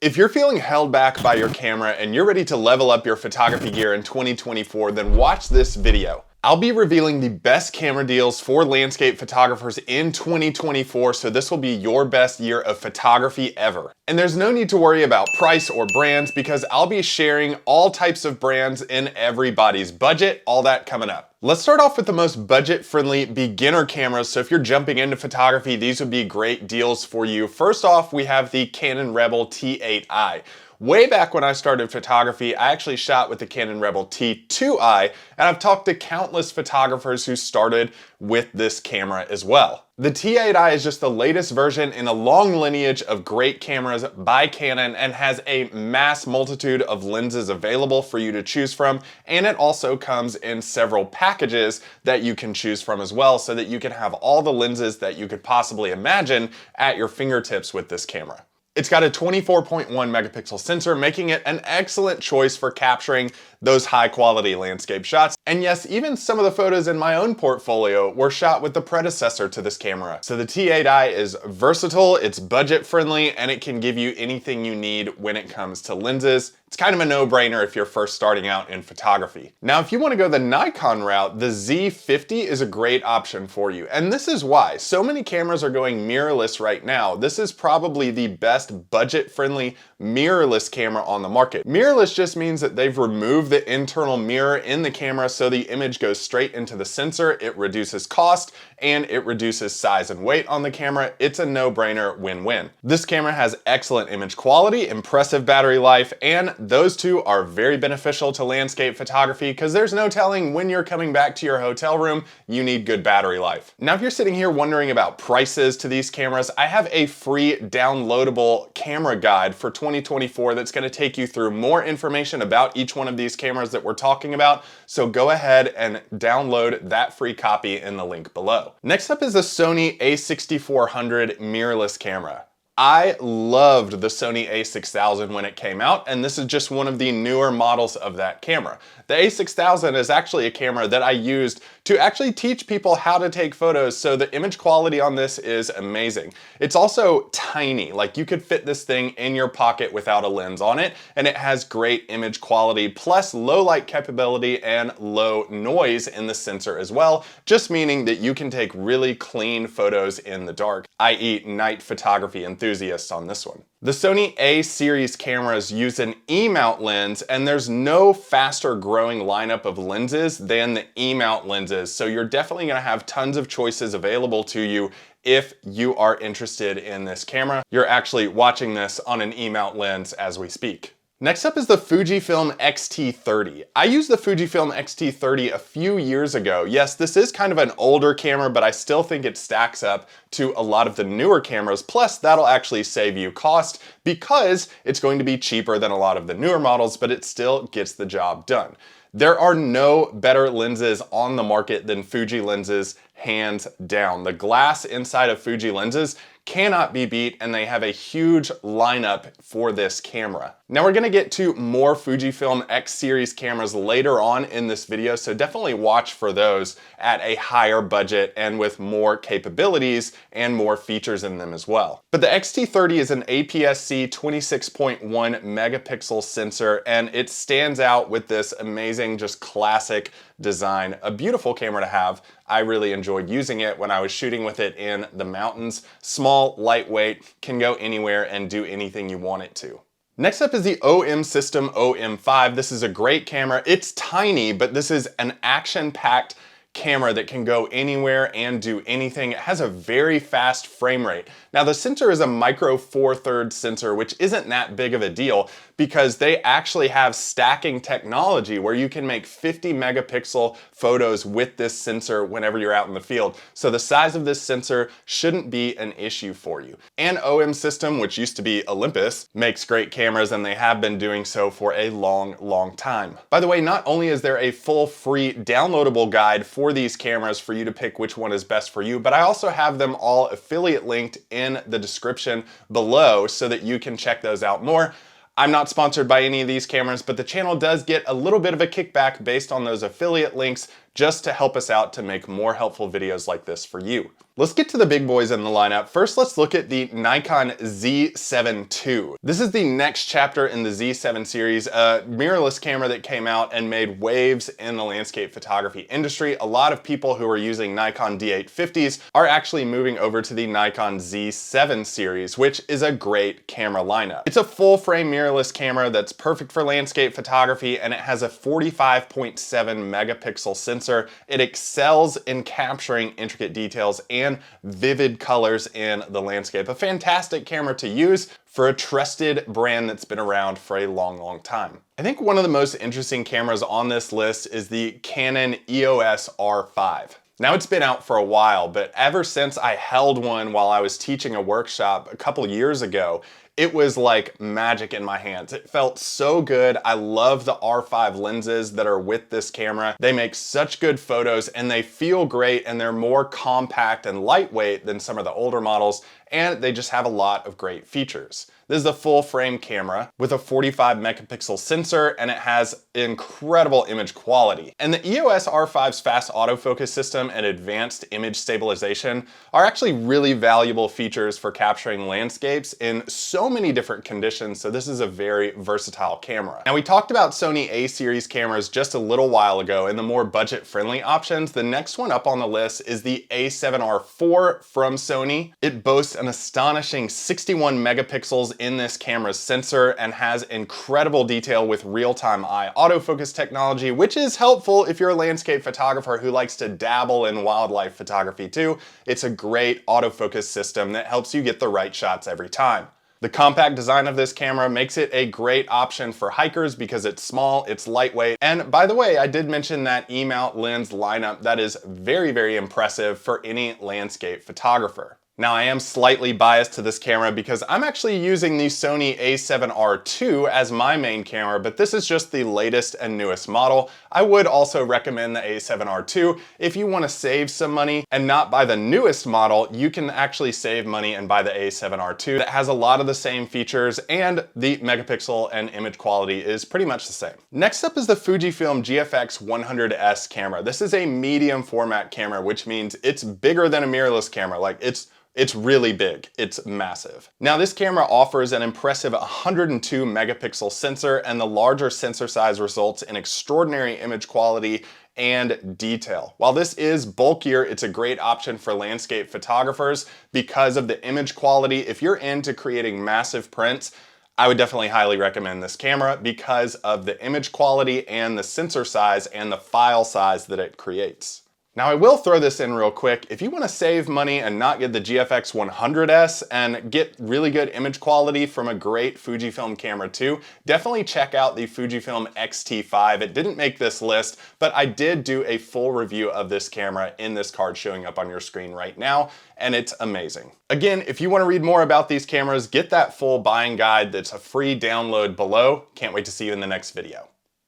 If you're feeling held back by your camera and you're ready to level up your photography gear in 2024, then watch this video. I'll be revealing the best camera deals for landscape photographers in 2024, so this will be your best year of photography ever. And there's no need to worry about price or brands because I'll be sharing all types of brands in everybody's budget, all that coming up. Let's start off with the most budget-friendly beginner cameras. So if you're jumping into photography, these would be great deals for you. First off, we have the Canon Rebel T8i. Way back when I started photography, I actually shot with the Canon Rebel T2i, and I've talked to countless photographers who started with this camera as well. The T8i is just the latest version in a long lineage of great cameras by Canon and has a mass multitude of lenses available for you to choose from, and it also comes in several packages that you can choose from as well so that you can have all the lenses that you could possibly imagine at your fingertips with this camera. It's got a 24.1 megapixel sensor, making it an excellent choice for capturing those high quality landscape shots. And yes, even some of the photos in my own portfolio were shot with the predecessor to this camera. So the T8i is versatile, it's budget friendly, and it can give you anything you need when it comes to lenses. It's kind of a no-brainer if you're first starting out in photography. Now, if you want to go the Nikon route, the Z50 is a great option for you. And this is why. So many cameras are going mirrorless right now. This is probably the best budget-friendly mirrorless camera on the market. Mirrorless just means that they've removed the internal mirror in the camera so the image goes straight into the sensor. It reduces cost and it reduces size and weight on the camera. It's a no-brainer win-win. This camera has excellent image quality, impressive battery life, and those two are very beneficial to landscape photography because there's no telling when you're coming back to your hotel room, you need good battery life. Now, if you're sitting here wondering about prices to these cameras, I have a free downloadable camera guide for 2024 that's going to take you through more information about each one of these cameras that we're talking about. So go ahead and download that free copy in the link below. Next up is the Sony A6400 mirrorless camera. I loved the Sony A6000 when it came out, and this is just one of the newer models of that camera. The A6000 is actually a camera that I used to actually teach people how to take photos, so the image quality on this is amazing. It's also tiny, like you could fit this thing in your pocket without a lens on it, and it has great image quality, plus low light capability and low noise in the sensor as well, just meaning that you can take really clean photos in the dark, i.e. night photography enthusiasts on this one. The Sony A series cameras use an E-mount lens, and there's no faster growing lineup of lenses than the E-mount lenses, so you're definitely going to have tons of choices available to you if you are interested in this camera. You're actually watching this on an E-mount lens as we speak. Next up is the Fujifilm XT30. I used the Fujifilm XT30 a few years ago. Yes, this is kind of an older camera, but I still think it stacks up to a lot of the newer cameras. Plus, that'll actually save you cost because it's going to be cheaper than a lot of the newer models, but it still gets the job done. There are no better lenses on the market than Fuji lenses, hands down. The glass inside of Fuji lenses cannot be beat, and they have a huge lineup for this camera. Now we're gonna get to more Fujifilm X series cameras later on in this video, so definitely watch for those at a higher budget and with more capabilities and more features in them as well. But the XT30 is an APS-C 26.1 megapixel sensor, and it stands out with this amazing, just classic design. A beautiful camera to have. I really enjoyed using it when I was shooting with it in the mountains. Small, lightweight, can go anywhere and do anything you want it to. Next up is the OM System OM5. This is a great camera. It's tiny, but this is an action-packed camera that can go anywhere and do anything. It has a very fast frame rate. Now the sensor is a micro four third sensor, which isn't that big of a deal because they actually have stacking technology where you can make 50 megapixel photos with this sensor whenever you're out in the field. So the size of this sensor shouldn't be an issue for you. And OM System, which used to be Olympus, makes great cameras, and they have been doing so for a long time. By the way, not only is there a full free downloadable guide for these cameras for you to pick which one is best for you, but I also have them all affiliate linked in the description below so that you can check those out more. I'm not sponsored by any of these cameras, but the channel does get a little bit of a kickback based on those affiliate links just to help us out to make more helpful videos like this for you. Let's get to the big boys in the lineup. First, let's look at the Nikon Z72. This is the next chapter in the Z7 series, a mirrorless camera that came out and made waves in the landscape photography industry. A lot of people who are using Nikon D850s are actually moving over to the Nikon Z7 series, which is a great camera lineup. It's a full frame mirrorless camera that's perfect for landscape photography, and it has a 45.7 megapixel sensor. It excels in capturing intricate details and vivid colors in the landscape. A fantastic camera to use for a trusted brand that's been around for a long time. I think one of the most interesting cameras on this list is the Canon EOS R5. Now, it's been out for a while, but ever since I held one while I was teaching a workshop a couple years ago, it was like magic in my hands. It felt so good. I love the R5 lenses that are with this camera. They make such good photos and they feel great, and they're more compact and lightweight than some of the older models, and they just have a lot of great features. This is a full frame camera with a 45 megapixel sensor, and it has incredible image quality. And the EOS R5's fast autofocus system and advanced image stabilization are actually really valuable features for capturing landscapes in so many different conditions, so this is a very versatile camera. Now, we talked about Sony A series cameras just a little while ago and the more budget-friendly options. The next one up on the list is the A7R IV from Sony. It boasts an astonishing 61 megapixels in this camera's sensor and has incredible detail with real-time eye autofocus technology, which is helpful if you're a landscape photographer who likes to dabble in wildlife photography too. It's a great autofocus system that helps you get the right shots every time. The compact design of this camera makes it a great option for hikers because it's small, it's lightweight, and by the way, I did mention that E-mount lens lineup that is very impressive for any landscape photographer. Now, I am slightly biased to this camera because I'm actually using the Sony A7R II as my main camera, but this is just the latest and newest model. I would also recommend the A7R II. If you want to save some money and not buy the newest model, you can actually save money and buy the A7R II. That has a lot of the same features, and the megapixel and image quality is pretty much the same. Next up is the Fujifilm GX100S camera. This is a medium format camera, which means it's bigger than a mirrorless camera. Like, it's really big, it's massive. Now, this camera offers an impressive 102 megapixel sensor, and the larger sensor size results in extraordinary image quality and detail. While this is bulkier, it's a great option for landscape photographers because of the image quality. If you're into creating massive prints, I would definitely highly recommend this camera because of the image quality and the sensor size and the file size that it creates. Now, I will throw this in real quick. If you want to save money and not get the GX100S and get really good image quality from a great Fujifilm camera too, definitely check out the Fujifilm XT5. It didn't make this list, but I did do a full review of this camera in this card showing up on your screen right now, and it's amazing. Again, if you want to read more about these cameras, get that full buying guide that's a free download below. Can't wait to see you in the next video.